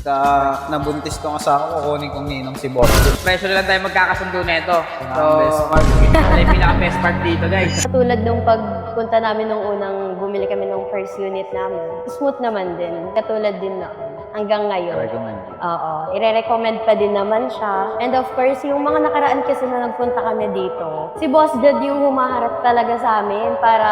Pagka nabuntis tong asawa ko, kukunin kong ninong si Boss. Presyo na lang tayo magkakasundo nito. So, best part. ano yung pinaka-best part dito, guys? Katulad nung pagpunta namin nung unang bumili kami ng first unit namin, smooth naman din. Katulad din na hanggang ngayon. Recommend. Oo. I-recommend pa din naman siya. And of course, yung mga nakaraan kasi na nagpunta kami dito, si Boss Jed yung humaharap talaga sa amin para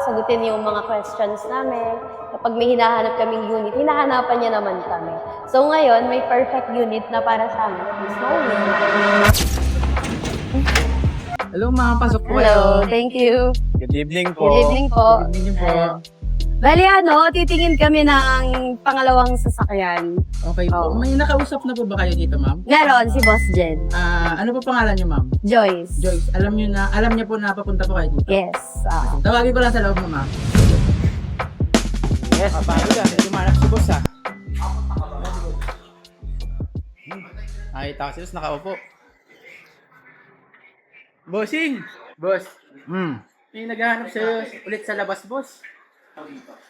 sagutin yung mga questions namin. Kapag may hinahanap kaming unit, hinahanapan niya naman kami. So ngayon, may perfect unit na para sa amin. Mas mauwi na. Hello, mga pasok po Hello, thank you. Good evening po. Good evening po. Good evening po. Bali titingin kami ng pangalawang sasakyan. Okay po. Oo. May nakausap na po ba kayo dito, ma'am? Meron si Boss Jed. Ano po pangalan niyo, ma'am? Joyce. Joyce, alam niyo po na papunta po kayo dito? Yes. Tawagin ko lang sa loob mo, ma'am. Yes. Paano ka? Lumanap si boss, ha? Nakita ko si boss, nakaupo. Bossing! Boss, may naghahanap sa'yo ulit sa labas, boss.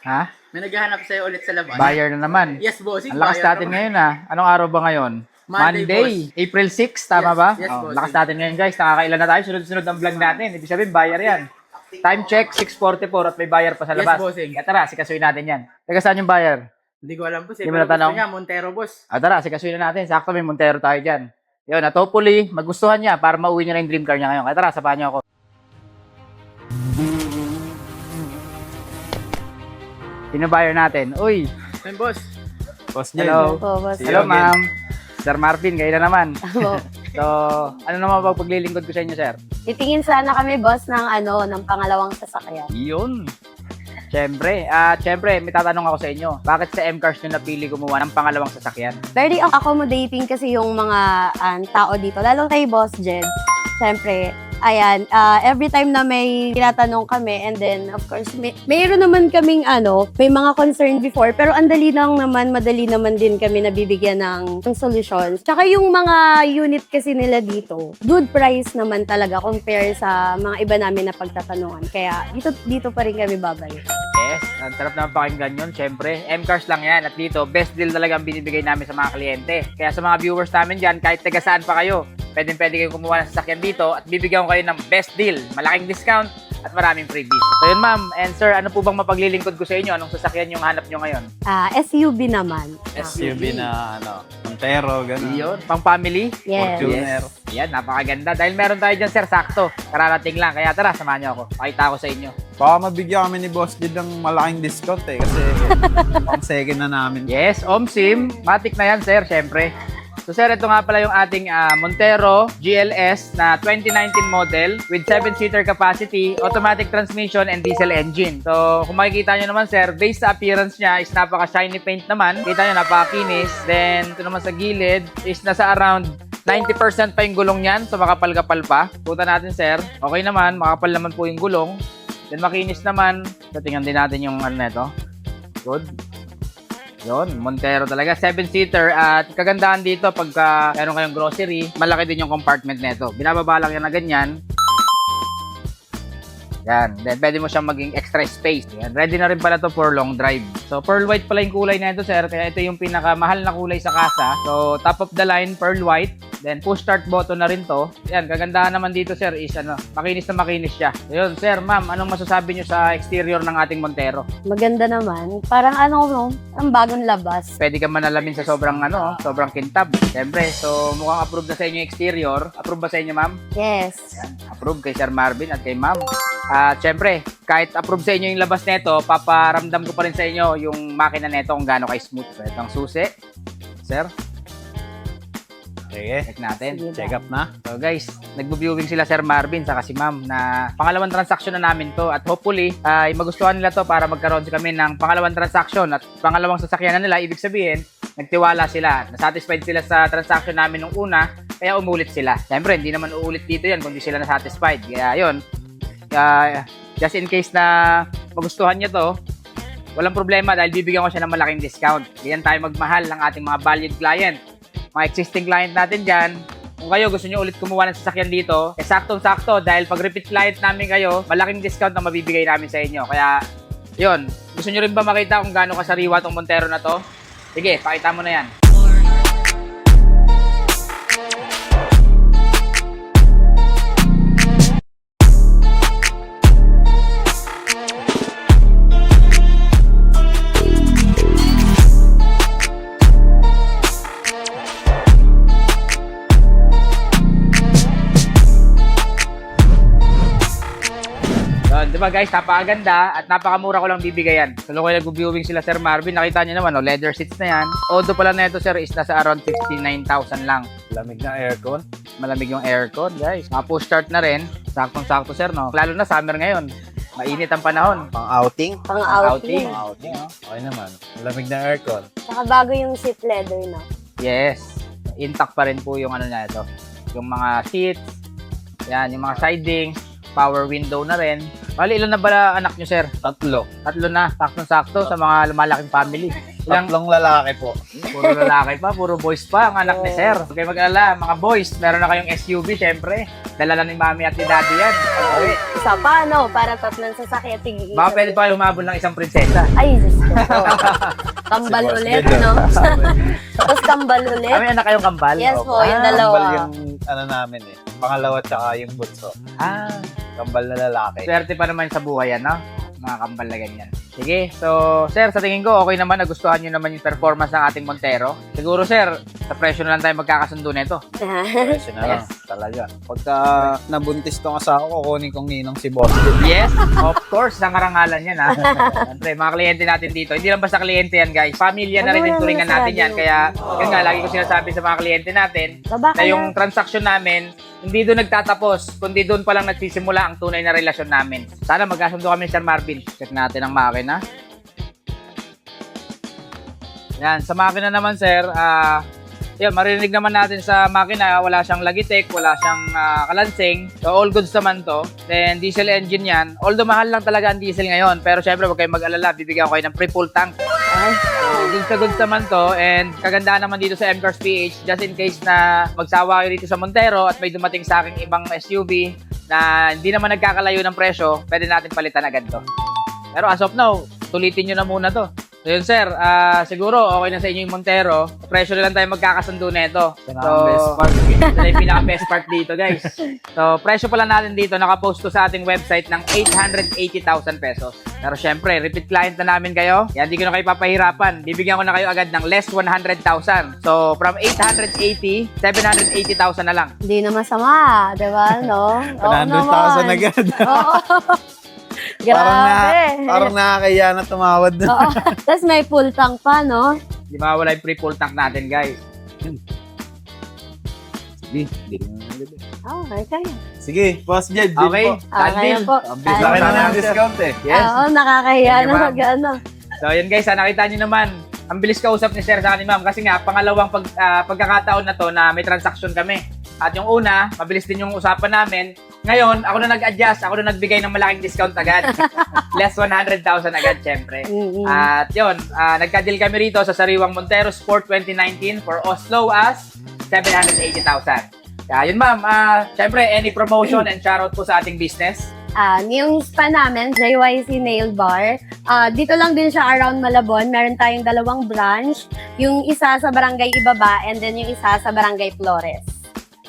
Ha? May naghahanap sa'yo ulit sa labas. Buyer na naman. Yes, bossing. Ang lakas buyer natin naman. ngayon Anong araw ba ngayon? Monday, April 6, tama Yes, ba? yes, Oh, boss. lakas natin ngayon guys. Nakakailan na tayo. Sunod-sunod ang vlog natin. Ibig sabihin, buyer yan. Time check, 6:44 at may buyer pa sa Yes, labas. bossing. Kaya tara, sikasuin natin yan. Taga saan yung buyer? Hindi ko alam, boss. Hindi mo Pero natanong? gusto niya, Montero, boss. Tara, sikasuin na natin. Sakto may Montero tayo dyan. Yun, at hopefully, magustuhan niya para mauwi niya na yung dream car niya ngayon. Kaya tara, sabahan niyo ako. Sino buyer natin? Uy, Ayun, boss. Boss Jed. hello. Po, Boss. See you Hello, again. ma'am. Sir Marvin, kayo na naman. Opo. So, ano naman ba paglilingkod ko sa inyo, sir? Titingin sana kami, boss, ng pangalawang sasakyan. Yun. Siyempre, may tatanong ako sa inyo. Bakit sa M-Cars nyo napili gumawa ng pangalawang sasakyan? Very accommodating kasi yung mga tao dito, lalo kay Boss Jed. Siyempre, ayan, every time na may tinatanong kami, and then, of course, mayroon naman kaming, may mga concern before, pero madali naman din kami nabibigyan ng solusyon. Tsaka yung mga unit kasi nila dito, good price naman talaga compare sa mga iba namin na pagtatanungan. Kaya, dito pa rin kami babalik. Yes, ang sarap naman pakinggan yun. Siyempre, M-Cars lang yan. At dito, best deal talaga ang binibigay namin sa mga kliyente. Kaya sa mga viewers namin dyan, kahit taga saan pa kayo, pwede kayong kumuha ng sasakyan dito at bibigyan ko kayo ng best deal. Malaking discount at maraming freebies. So yun, ma'am. And sir, ano po bang mapaglilingkod ko sa inyo? Anong sasakyan yung hanap nyo ngayon? SUV naman. SUV na Montero, gano'n. Yun, pang family? Yes. Fortuner. Yan, napakaganda. Dahil meron tayo dyan, sir, sakto. Kararating lang. Kaya tara, samahan niyo ako. Pakita ko sa inyo. Baka mabigyan kami ni Boss Jed ng malaking discount kasi pang second na namin. Yes, OMSIM. Matic na yan, sir, syempre. So, sir, ito nga pala yung ating Montero GLS na 2019 model with 7-seater capacity, automatic transmission, and diesel engine. So, kung makikita nyo naman, sir, based sa appearance niya is napaka-shiny paint naman. Kita nyo, napaka-kinis. Then, ito naman sa gilid is nasa around 90% pa yung gulong niyan. So, makapal-kapal pa. Puta natin, sir. Okay naman, makapal naman po yung gulong. Then, makinis naman. So, tingnan din natin yung ano neto. Good. Yun, Montero talaga. 7-seater at kagandahan dito pagka meron kayong grocery, malaki din yung compartment nito. Binababa lang yan na ganyan. Yan. Then, pwede mo siyang maging extra space. Yan. Ready na rin pala to for long drive. So, pearl white pala yung kulay na ito, sir. Kaya ito yung pinakamahal na kulay sa kasa. So, top of the line, pearl white. Then, push start button na rin to. Yan. Kagandahan naman dito, sir, is makinis na makinis siya. So, yun, sir, ma'am, anong masasabi nyo sa exterior ng ating Montero? Maganda naman. Parang ang bagong labas. Pwede ka manalamin sa sobrang sobrang kintab. Siyempre, so mukhang approve na sa inyo yung exterior. Approve ba sa inyo, ma'am? Yes. Approve kay Sir Marvin at kay ma'am. At siyempre, kahit approve sa inyo yung labas nito, paparamdam ko pa rin sa inyo yung makina nito kung gaano kay-smooth. So, itong susi. Sir, Sige, check natin. Sige. check up na. So guys, nagbo-viewing sila Sir Marvin saka si Ma'am na pangalawang transaction na namin to at hopefully ay magustuhan nila to para magkaroon kami ng pangalawang transaction at pangalawang sasakyan na nila. Ibig sabihin, nagtiwala sila, nasatisfied sila sa transaction namin nung una, kaya umulit sila. Siyempre, hindi naman uulit dito yan kung di sila nasatisfied. Kaya yun, just in case na magustuhan nyo to, walang problema dahil bibigyan ko siya ng malaking discount. Ganyan tayo magmahal ng ating mga valued client. Mga existing client natin dyan, kung kayo gusto nyo ulit kumuha ng sasakyan dito, saktong-sakto dahil pag repeat client namin kayo, malaking discount na mabibigay namin sa inyo. Kaya, yun, gusto nyo rin ba makita kung gaano kasariwa tong Montero na to? Sige, pakita mo na yan. Diba guys, napakaganda at napakamura ko lang bibigayan. So, kung nag-viewing sila Sir Marvin, nakita nyo naman, leather seats na yan. Although pala na ito sir is nasa around 69,000 lang. Lamig na aircon. Malamig yung aircon guys. Mga push start na rin. Saktong-sakto sir, no? Lalo na summer ngayon. Mainit ang panahon. Pang outing. Pang-outing. Pang outing, oh. Okay naman. Lamig na aircon. Saka bago yung seat leather, no? Yes. Intact pa rin po yung ano na ito. Yung mga seats. Yan, yung mga siding. Power window na rin. Bali, ilan na ba anak nyo, sir? 3. 3 na. Saktong-sakto sa mga lumalaking family. Ilang 3 lalaki po. puro lalaki pa, puro boys pa ang anak ni sir. Huwag kayo mag-alala, mga boys, meron na kayong SUV, syempre. Dala na ni mami at ni daddy yan. Okay. Isa pa, no? Para tatlong sasakyan. Tigil. Baka pwede pa kayo humabol ng isang prinsesa. Ay, Diyos ko. Kambal Si Boss ulit, Jed, no? oh. Tapos kambal ulit. May anak kayong kambal? Yes po, yung Kambal dalawa. yung ano namin eh. Pangalawa tsaka yung bunso. Ah, Kambal na lalaki. swerte pa naman sa buhay yan, no? Mga kambal na ganyan. Sige, so, sir, sa tingin ko, okay naman, nagustuhan nyo naman yung performance ng ating Montero. Siguro, sir, sa presyo na lang tayo magkakasundo nito. Presyo na lang. Talaga. Pagka nabuntis tong asawa ko, kukunin kong ninong si Boss. Yes, of course, ang karangalan yan, ha? Siyempre, mga kliyente natin dito. Hindi lang basta kliyente yan, guys. Pamilya na rin yung turingan natin yan. Kaya, yun nga, lagi ko sinasabi sa mga kliyente natin, Baba na ka yung transaksyon namin, hindi doon nagtatapos, kundi doon pa lang nagsisimula ang tunay na relasyon namin. Sana magkasundo kami ni Sir Marvin. Check natin ang makina. Yan, sa makina naman, sir, yun, maririnig naman natin sa makina, wala siyang lagitek, wala siyang kalansing. So, all goods naman to. Then, diesel engine yan. Although, mahal lang talaga ang diesel ngayon. Pero, syempre, huwag kayong mag-alala. Bibigyan ko kayo ng pre-full tank. So, goods na goods naman to. And, kagandaan naman dito sa MCars PH, just in case na magsawa kayo dito sa Montero at may dumating sa aking ibang SUV na hindi naman nagkakalayo ng presyo, pwede natin palitan agad to. Pero, as of now, tulitin nyo na muna to. So yun sir, siguro okay na sa inyo yung Montero. Presyo na lang tayo magkakasundo nito. Best part. Ito na yung pinaka-best part dito guys. So presyo pala natin dito, nakapost to sa ating website ng 880,000 pesos. Pero syempre, repeat client na namin kayo. Yan, hindi ko na kayo papahirapan. Bibigyan ko na kayo agad ng less 100,000. So from 880, 780,000 na lang. Hindi na masama, di ba, no? Oo 100,000 naman. agad. Oo. Grabe. Parang nakakaya na tumawad na. Oo. Tapos may full tank pa, no? Di ba wala yung pre-full tank natin guys. Oh, okay. Sige, Boss Jed. deal Okay, po. done Okay deal. po. Ang bilis laki na ng discount eh. Yes. Oo, nakakahiya Thank you, na ma'am. mag-ano. So, yun guys, nakita nyo naman, ang bilis kausap ni Sir sa akin ni Ma'am kasi nga, pangalawang pagkakataon na to na may transaction kami. At yung una, mabilis din yung usapan namin. Ngayon, ako na nag-adjust, ako na nagbigay ng malaking discount agad. Less 100,000 agad, syempre. At yun, nagka-deal kami rito sa sariwang Montero Sport 2019 for as low as 780,000. Kaya yun ma'am, syempre, any promotion and shoutout po sa ating business? Yung spa namin, JYC Nail Bar, dito lang din siya around Malabon. Meron tayong 2 branch. Yung isa sa Barangay Ibaba and then yung isa sa Barangay Flores.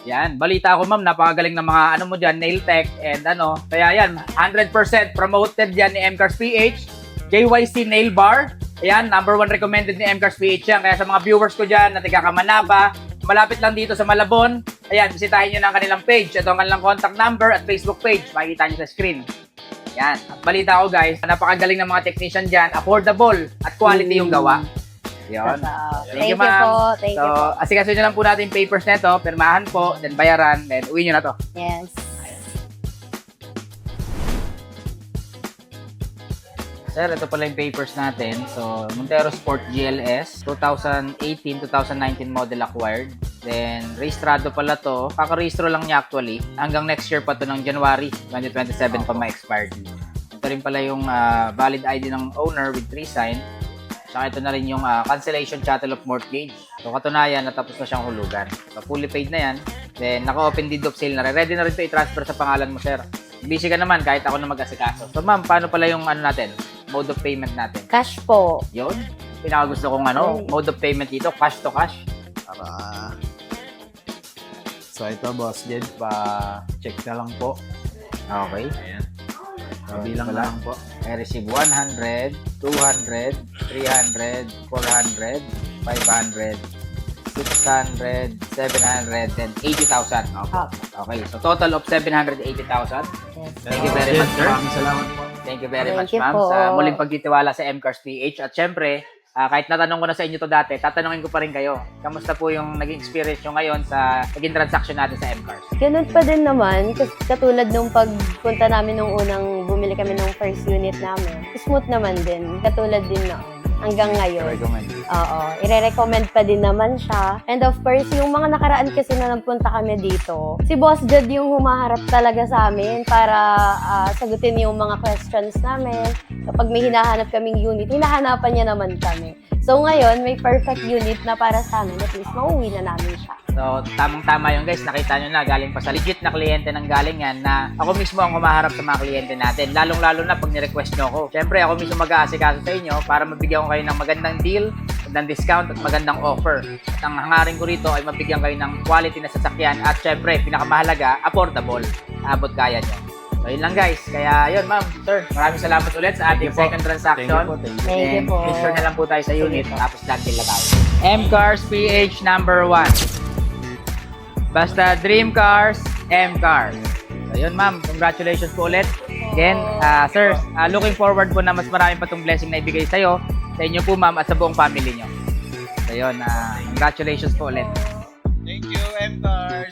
Yan, balita ko ma'am, napakagaling ng mga ano mo dyan, nail tech and ano. Kaya yan, 100% promoted yan ni MCars PH, JYC Nail Bar. Ayan, #1 recommended ni MCars PH yan. Kaya sa mga viewers ko dyan na taga Kamanaba, malapit lang dito sa Malabon, ayan, bisitahin nyo na ang kanilang page. Ito ang kanilang contact number at Facebook page. Makikita nyo sa screen. Yan. At balita ko guys, napakagaling ng mga technician dyan, affordable at quality yung gawa. Yan. Thank you po. Thank you po. So, asikaso nyo lang po natin yung papers neto, pirmahan po, then bayaran, then uwi nyo na to. Yes. Sir, ito pala yung papers natin. So, Montero Sport GLS, 2018-2019 model acquired. Then, rehistrado pala to. Kaka-rehistro lang niya actually. Hanggang next year pa to ng January 2027 pa ma-expired. Ito rin pala yung valid ID ng owner with 3 sign. Saka ito na rin yung cancellation chattel of mortgage. So, katunayan, natapos na siyang hulugan. So, fully paid na yan. Then, naka-open deed of sale na rin. Ready na rin ito i-transfer sa pangalan mo, sir. Busy ka naman kahit ako na mag-asikaso. So, ma'am, paano pala yung ano natin? Mode of payment natin? Cash po. Yun. Pinakagusto kong mode of payment dito, cash to cash. Para... So, ito, Boss Jed, pa-check na lang po. Okay. Ayan. So, Bilang ito pala. lang po. I receive 100, 200, 300, 400, 500, 600, 600, 700, and 80,000. Opo. Okay, so total of 780,000. Yes. Thank you very much, sir. Maraming salamat po. Thank you very Thank much, you ma'am, po. sa muling pagtitiwala sa MCARS PH. At syempre, kahit natanong ko na sa inyo to dati, tatanungin ko pa rin kayo. Kamusta po yung naging experience nyo ngayon sa naging transaction natin sa MCARS? Ganun pa din naman, katulad nung pagpunta namin nung unang bumili kami ng first unit namin. Smooth naman din, katulad din noon. Hanggang ngayon. Recommend. Oo, ire-recommend pa din naman siya. And of course, yung mga nakaraan kasi na nagpunta kami dito, si Boss Jed yung humaharap talaga sa amin para sagutin yung mga questions namin. Kapag may hinahanap kaming unit, hinahanapan niya naman kami. So ngayon, may perfect unit na para sa amin. At least, mauwi na namin siya. So, tamang-tama yun guys. Nakita nyo na, galing pa sa legit na kliyente ng galing yan na ako mismo ang humaharap sa mga kliyente natin. Lalong-lalo na pag ni-request nyo ako. Siyempre, ako mismo mag-aasikaso sa inyo para mabigyan ko kayo ng magandang deal, magandang discount at magandang offer. At ang hangarin ko rito ay mabigyan kayo ng quality na sasakyan at syempre, pinakamahalaga, affordable. Abot kaya nyo. So, yun lang guys. Kaya yun, ma'am, sir, maraming salamat ulit sa ating second transaction. Thank you po. Picture na lang po tayo sa unit, tapos done na tayo. MCARS PH number 1. Basta Dream Cars, MCARS. So yun ma'am, congratulations po ulit. Again, sir, looking forward po na mas marami pa itong blessing na ibigay sa'yo, sa inyo po ma'am at sa buong family nyo. So yun, congratulations po ulit. Thank you, M-Cars.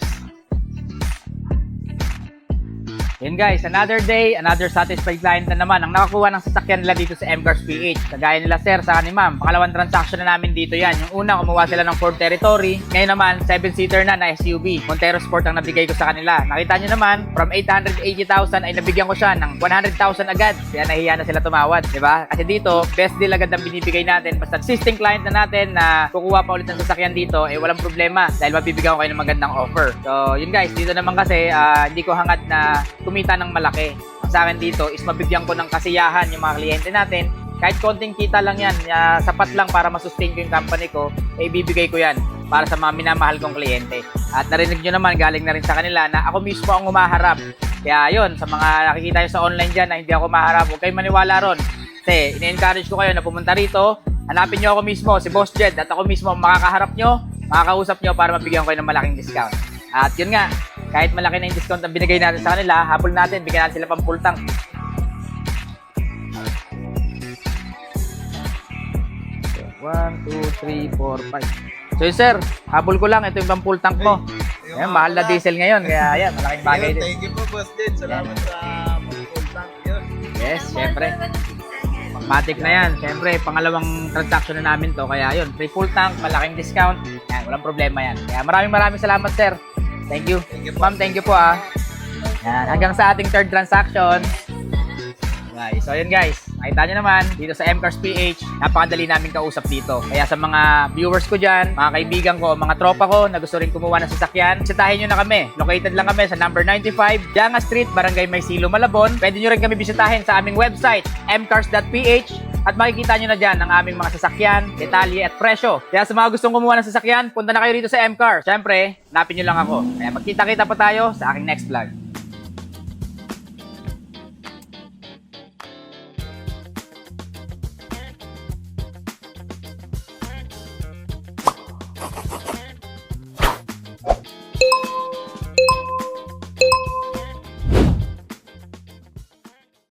Yun guys, another day, another satisfied client na naman ang nakakuha ng sasakyan nila dito sa MCARS PH. Kagaya nila sir, sa ni ma'am, pangalawang transaction na namin dito yan. Yung una, kumuha sila ng Ford Territory. Ngayon naman, 7-seater na SUV. Montero Sport ang nabigay ko sa kanila. Nakita nyo naman, from 880,000 ay nabigyan ko siya ng 100,000 agad. Kaya nahiya na sila tumawad, di ba? Kasi dito, best deal agad ang binibigay natin. Basta existing client na natin na kukuha pa ulit ng sasakyan dito, eh walang problema dahil mabibigyan ko kayo ng magandang offer. So, yun guys, dito naman kasi, hindi ko hangad na kumita ng malaki. Ang sa akin dito is mabigyan ko ng kasiyahan yung mga kliyente natin. Kahit konting kita lang yan, sapat lang para masustain ko yung company ko, eh ibibigay ko yan para sa mga minamahal kong kliyente. At narinig nyo naman, galing na rin sa kanila na ako mismo ang humaharap. Kaya yun, sa mga nakikita nyo sa online dyan na hindi ako humaharap, huwag kayong maniwala ron. Kasi ine-encourage ko kayo na pumunta rito, hanapin nyo ako mismo, si Boss Jed, at ako mismo makakaharap nyo, makakausap nyo para mabigyan ko kayo ng malaking discount. At yun nga, kahit malaki na yung discount ang binigay natin sa kanila, habol natin, bigyan natin sila pang full tank. Okay, 1, 2, 3, 4, 5. So yun sir, habol ko lang, ito yung pang full tank mo. Ayan, mahal na diesel ngayon, kaya yan, malaking bagay din. Thank you po, Boss Jed. Salamat sa full tank yun. Yes, syempre. Matic na yan. Syempre, pangalawang transaction na namin to. Kaya yun, free full tank, malaking discount. Yan, walang problema yan. Kaya maraming salamat sir. Thank you. Ma'am, thank you po Yan, hanggang sa ating third transaction. Guys, so yun guys, nakita nyo naman dito sa MCARS PH, napakadali namin kausap dito. Kaya sa mga viewers ko dyan, mga kaibigan ko, mga tropa ko na gusto rin kumuha ng sasakyan, bisitahin nyo na kami. Located lang kami sa number 95, Janga Street, Barangay Maysilo, Malabon. Pwede nyo rin kami bisitahin sa aming website, mcars.ph. At makikita nyo na dyan ang aming mga sasakyan, detalye at presyo. Kaya sa mga gustong kumuha ng sasakyan, punta na kayo dito sa MCARS. Siyempre, hanapin nyo lang ako. Kaya magkita-kita pa tayo sa aking next vlog.